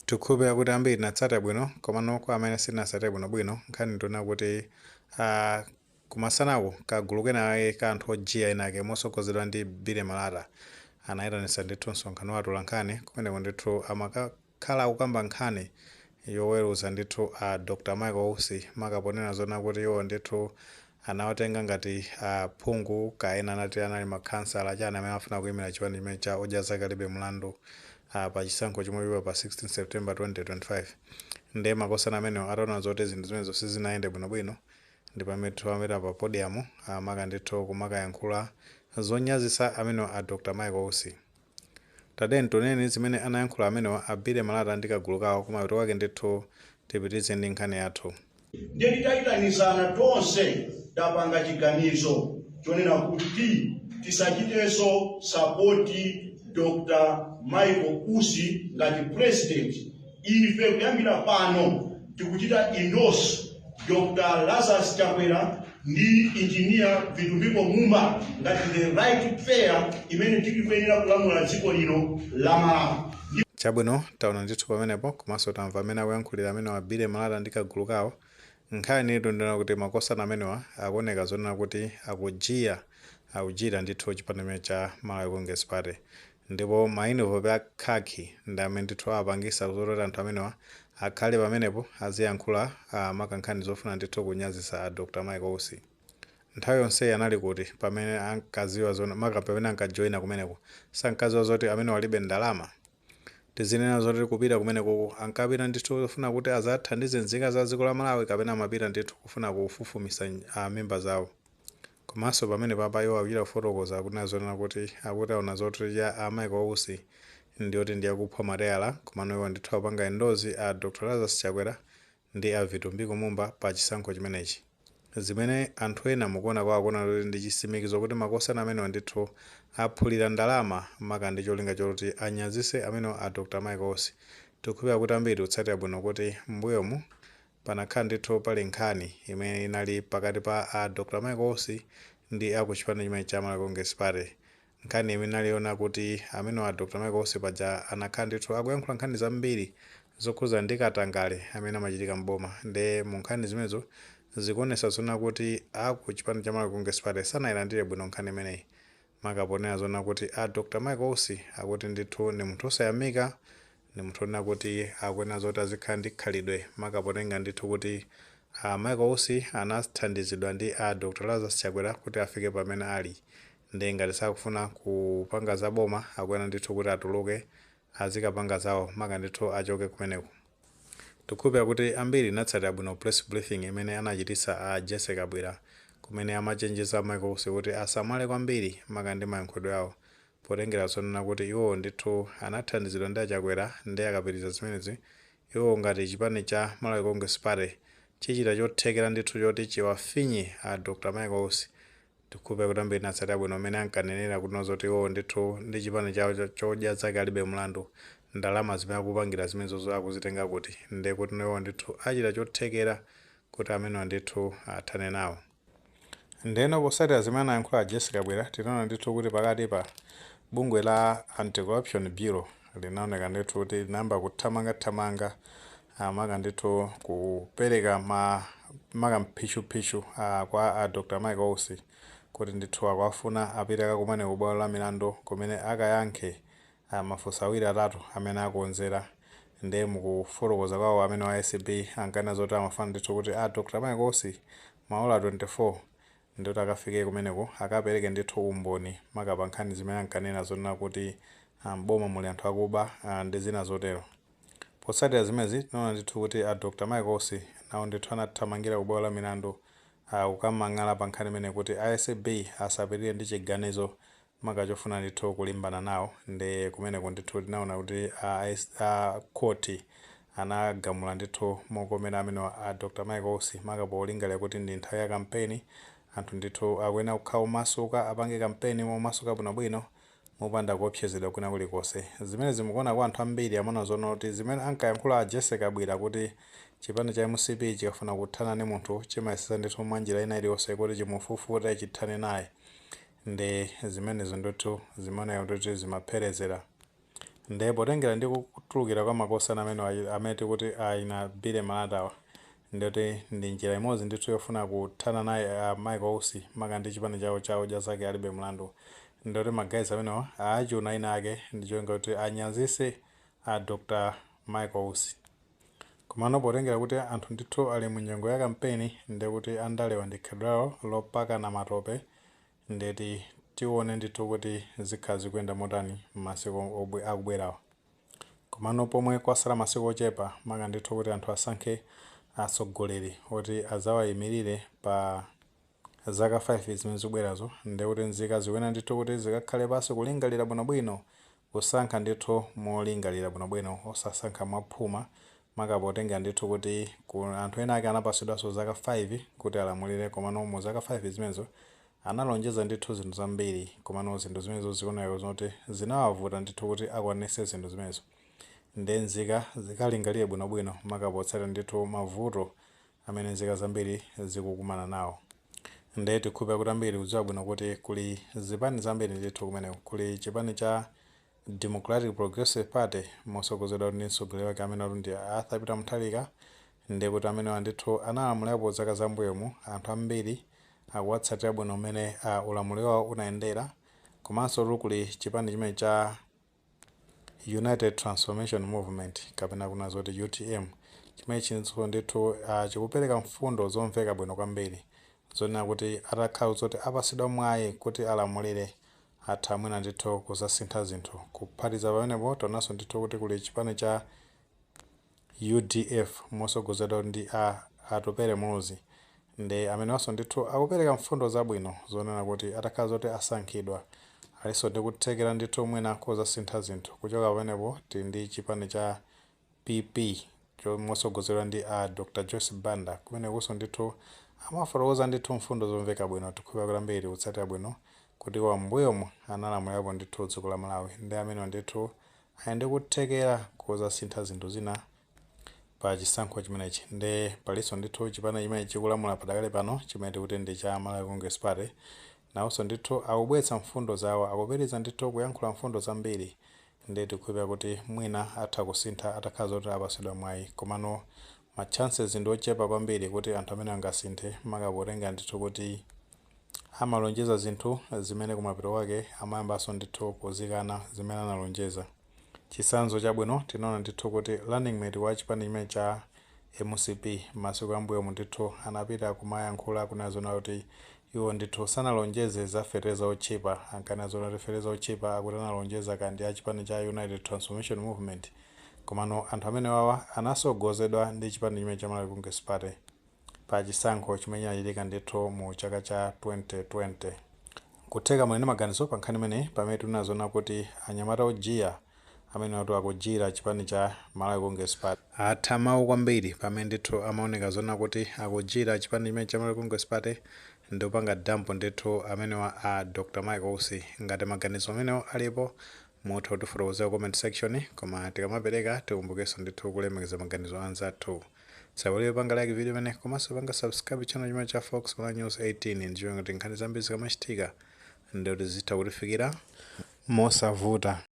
Tikhupe kuti ambiri natsata bwino komano kwa amene sinatsate bwinobwino nkhani ndona kuti kumasanaku kagulu kenaye ka anthu ojiya enake mosokozedwa ndi Bile Malata anayitanitsa ndithu msonkhano wa atolankhani kumeneko ndithu amakakhala akukamba nkhani yoweruza ndithu Dr. Michael Ousi makaponena zona kuti iwo ndithu anawatenga ngati phungu kaena anati anali makhansala chana amene afuna kuyimira chipani chimene cha odzaza kalibe mlandu pa chisankho chomwe pa 16 September 2025 nde makosana amenewo ataona zoti zinthu zimene zonse zinayende bwinobwino ndi pamene ameta pa podium maka ndithu kumakayankhula zonyazisa amenewo Dr. Michael Ousi. Tadeni toneni zimene anayankhula amenewo Bile Malata ndi kagulu kawo kumapeto kwake ndithu tipitize ndi nkhani yathu. Ndiye titayitanizana tonse tapanga chiganizo chonena kuti tisachitenso sapoti Dr. Michael Ousi ngati president. Ife kuyambira pano tikuchita endorse Dr. Lazarus Chakwera ndi engineer Vitumbiko Mumba ngati the right pair imene tikikuyenera kulamula dziko lino la Malawi. Chabwino taona ndithu pamenepo komanso tamva amene akuyankhulira amenewa Bile Malata ndi kagulu kawo. Nkhani ndondona kuti makosana amenewa akuoneka zonena kuti akujira ndithu chipani cha Malawi Congress Party. Ndipo mainivo a khaki ndi amene ndithu apangisa kuzolota anthu amenewa akhale pamenepo aziyankhula makankhani zofuna ndithu kunyazisa Dr. Michael Ousi. Nthawi yonse anali kuti pamene ankaziwa zona maka pamene ankajoina kumeneko sankaziwa zoti amene walibe ndalama. Tizinena zoti kupita kumeneko ankapita ndithu kufuna kuti azathandize nzika za dziko la Malawi kapena amapita ndithu kufuna kufufumisa memba zawo. Komanso pamene papa iwo akuchita kufotokoza kunena zonena kuti akutaona zoti ya Michael Ousi ndiyoti ndi akupha mateyala komano iwo ndithu apanga endozi Dr. Lazarus Chakwera ndi Vitumbiko Mumba pa chisankho chimenechi. Zimene anthu ena mukuona kwa akuona kuti ndi chisimikizo kuti makosana amenewa ndithu aphulira ndalama maka ndi cholinga choti anyazise amenewa Dr. Michael Ousi. Tikupempha kuti ambiri utsatira bwino kuti mbuyomu panakhala ndithu pali nkhani imene inali pakati pa Dr. Michael Ousi ndi akuchipani chimene cha Malawi Congress Party. Nkhani imene inaliona kuti amenewa Dr. Michael Ousi paja anakhala ndithu akuyankhula nkhani zambiri zokhuza ndi katangale amene amachitika mboma. Nde mu nkhani zimenezo zikuonesa zona kuti akuchipani cha Malawi Congress Party sanayilandire bwino nkhani imeneyi. Makaponera zona kuti Dr. Michael Ousi akuti ndithu ni munthu osayamika, ni munthu onena kuti akuyenera zoti azikhala ndi khalidwe. Makaponenga ndithu kuti Michael Ousi anathandizidwa ndi Dr. Lazarus Chakwera kuti afike pamene ali. Ndi ngati sakufuna kupanga za boma akuyenera ndithu kuti atuluke azikapanga zawo maka ndithu achoke kumeneko. Tikupempha kuti ambiri natsatira bwino press briefing imene anachitisa Jesse Kabwera kumene amachenjeza Michael Ousi kuti asamale kwambiri maka ndi mayankhulidwe awo potengera zonena kuti iwo ndithu anathandizidwa ndi Chakwera ndi akapitiriza zimenezi iwo ngati chipani cha Malawi Congress Party chichita chothekera ndithu choti chiwafinye Dr. Michael Ousi. Tikupempha kuti ambiri natsatira bwino amene ankanenera kuti nozoti iwo ndithu ndi chipani chawo chodzaza kalibe mlandu ndalama zimene akupangira zimenezo akuzitenga kuti nde kuti iwo ndithu achita chothekera kuti amenewa ndithu athane nawo. Ndeno posatira zimene anayankhula Jesse Kabwera tinaona ndithu kuti pakati pa bungwe la Anti-Corruption Bureau linaoneka ndithu kuti linayamba kuthamanga maka ndithu kupereka maka mphichu kwa Dr. Michael Ousi kuti ndithu akuafuna apite akakumane ku bwalo la milandu kumene akayankhe mafunso awiri atatu amene akuonzera. Nde mukufotokoza kwawo amene wa SCB ankana zoti amafuna ndithu kuti Dr. Michael Ousi maola 24 ndoti akafike kumeneko akapereke ndithu umboni maka pa nkhani zimene ankanena zonena kuti mboma muli anthu akuba ndi zina zotero. Posatira zimezi tinaona ndithu kuti Dr. Michael Ousi nawo ndithu anathamangira ku bwalo la milandu kukamang'ala pa nkhani imene kuti SCB asapirire ndi chiganizo maka chofuna ndithu kulimbana nawo. Ndi kumeneko ndithu tinaona kuti koti anagamula ndithu mokomera amene Dr. Michael Ousi maka polingalira kuti ndi nthawi ya kampeni anthu ndithu akuyenera kukhala omasuka apange kampeni momasuka bwinobwino mopanda kuopsezedwa kuna kulikonse. Zimene zimukuona kwa anthu ambiri amona zona kuti zimene ankayankhula Jesse Kabwera kuti chipani cha MCP chikafuna kuthana ndi munthu chimayesesa ndithu mwanjira ina iliyonse kuti chimufufuta chithane naye. Ndi zimenezo ndithu zimaoneka kuti zimapherezera. Ndiye potengera ndi kutulukira kwa makosana amene tikuti ina Bile Malatawa ndiyoti ndi njira imodzi ndithu yofuna kuthana naye Michael Ousi maka ndi chipani chawo cha zake alibe mlandu ndiyoti magayizi amenewa achuna ina ake ndicholinga kuti anyazise Dr. Michael Ousi. Komano potengera kuti anthu ndithu ali munyengo ya kampeni ndiye kuti andalewa ndi khalidwe lawo lopakana matope ndeti tione ndithu kuti zikhala zikuyenda motani m'masiku akubwerawa. Komano pomwe kwasala masiku ochepa maka ndithu kuti anthu asankhe atsogoleri oti azawayimirire pa zaka 5 zimene zikubwerazo ndiye kuti nzika zikuyenera ndithu kuti zikakhale pansi kulingalira bwinobwino kusankha ndithu molingalira bwinobwino osasankha mwaphuma maka potengera ndithu kuti anthu ena ake anapasidwanso zaka 5 kuti alamulire komano mu zaka 5 zimenezo analonjeza ndithu zinthu zambiri komano zinthu zimenezo zikuoneka zoti zinawavuta ndithu kuti akwanitse zinthu zimenezo. Ndiye nzika zikalingalire bwinobwino maka potsatira ndithu mavuto amene nzika zambiri zikukumana nawo. Ndiye tikhulupirira kuti ambiri kudziwa bwino kuti kuli zipani zambiri ndithu kumeneko kuli chipani cha Democratic Progressive Party motsogozedwa ndi mtsogoleri wake amene ndi Arthur Peter Mutharika ndiye kuti amenewa ndithu analamulirapo zaka zambuyomu anthu ambiri akuwatsatira bwino mmene ulamuliro wawo unayendera. Komanso kuli chipani chimene cha United Transformation Movement kapena kuna zoti UTM chimene chinso ndithu chikupereka mfundo zomveka bwino kwambiri zonena kuti atakhala zoti apasidwa mwayi kuti alamulire atha mwina ndithu kusasintha zinthu. Kuphatiza pamenepo tonanso ndithu kuti kuli chipani cha UDF motsogozedwa ndi Atupele Muhoozi ndi amenenso ndithu akupereka mfundo zabwino zonena kuti atakhala zoti asankhidwa aliso ndi kuthekera ndithu mwina kusasintha zinthu. Kuchoka pamenepo tili ndi chipani cha PP motsogozedwa ndi Dr. Joyce Banda kumenekonso ndithu amafotokoza ndithu mfundo zomveka bwino. Tikhulupirira kuti ambiri kutsatira bwino kuti wambuyomu analamulirapo ndithu dziko la Malawi ndi amene ndithu ayende kuthekera kusasintha zinthu zina pa chisankho chimenechi. Ndi palinso ndithu chipani chimene chikulamula padakale pano chimene tikuti ndi cha Malawi Congress Party nawonso ndithu akubweretsa mfundo zawo akupitiriza ndithu kuyankhula mfundo zambiri ndi tikhulupirira kuti mwina atha kusintha atakhala zoti apasidwa mwayi komano ma chances ndi ochepa kwambiri kuti anthu amene angasinthe maka potengera ndithu kuti amalonjeza zinthu zimene kumapeto kwake amayambanso ndithu kuzikana zimene analonjeza. Chitsanzo chabwino tinaona ndithu kuti running mate wa chipani chimene cha MCP masiku ambuyomu ndithu anapita kumayankhula kunazona kuti iwo ndithu sanalonjeze za fertilizer ochipa ankanazona kuti fertilizer ochipa akuti analonjeza kandi a chipani cha United Transformation Movement komano anthu amene wawa anatsogozedwa ndi chipani chimene cha Malawi Congress Party pa chisankho chimene chinachitika ndithu mu chaka cha 2020. Kutheka mwene maganizo pa nkhani imene pamene tinazona kuti anyamata ojiya amene watu akujira chipani cha Malawi Congress Party atha mawu kwambiri pamene ndithu amaoneka zona kuti akujira chipani chimene cha Malawi Congress Party ndi upanga dampo ndithu amene wa Dr. Michael Ousi. Ngati maganizo amenewo alipo mutha kutifotokozera comment section koma tikamapereka tikumbukenso ndithu kulemekeza maganizo anzathu. Sabulire panga like video imene komanso panga subscribe channel chimene cha Fox Malawi News 18 ndiyo ngati nkhani zambiri zikamachitika ndi kuti zitha kutifikira mosavuta.